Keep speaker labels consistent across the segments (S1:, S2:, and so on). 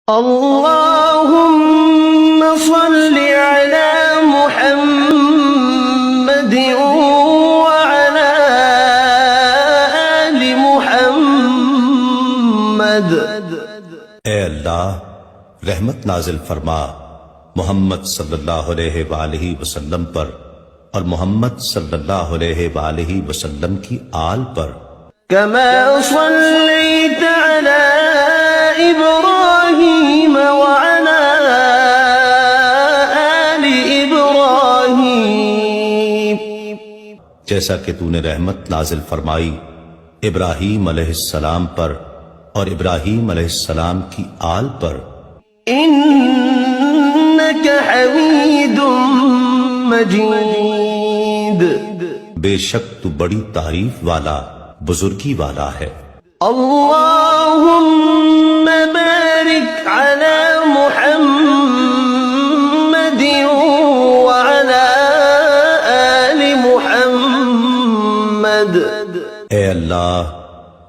S1: اللهم صل على محمد وعلى آل محمد۔
S2: اے اللہ رحمت نازل فرما محمد صلی اللہ علیہ وآلہ وسلم پر اور محمد صلی اللہ علیہ وآلہ وسلم کی آل پر۔
S1: كما صليت على إبراهيم وعلى آل إبراهيم،
S2: جیسا کہ تو نے رحمت نازل فرمائی ابراہیم علیہ السلام پر اور ابراہیم علیہ السلام کی آل پر۔
S1: إنك حميد مجيد،
S2: بے شک تو بڑی تعریف والا بزرگی والا ہے۔
S1: اللهم بارك على محمد وعلى آل محمد۔
S2: اے اللہ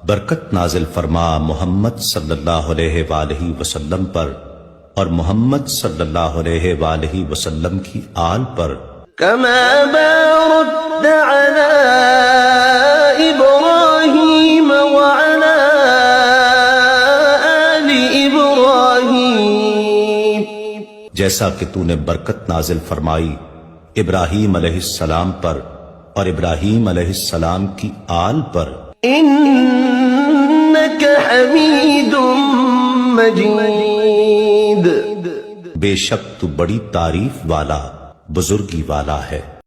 S2: برکت نازل فرما محمد صلی اللہ علیہ وآلہ وسلم پر اور محمد صلی اللہ علیہ وآلہ وسلم کی آل پر۔
S1: كما باركت على إبراهيم وعلى آل إبراهيم،
S2: جیسا کہ تو نے برکت نازل فرمائی ابراہیم علیہ السلام پر اور ابراہیم علیہ السلام کی آل پر۔
S1: إنك حميد مجيد،
S2: بے شک تو بڑی تعریف والا بزرگی والا ہے۔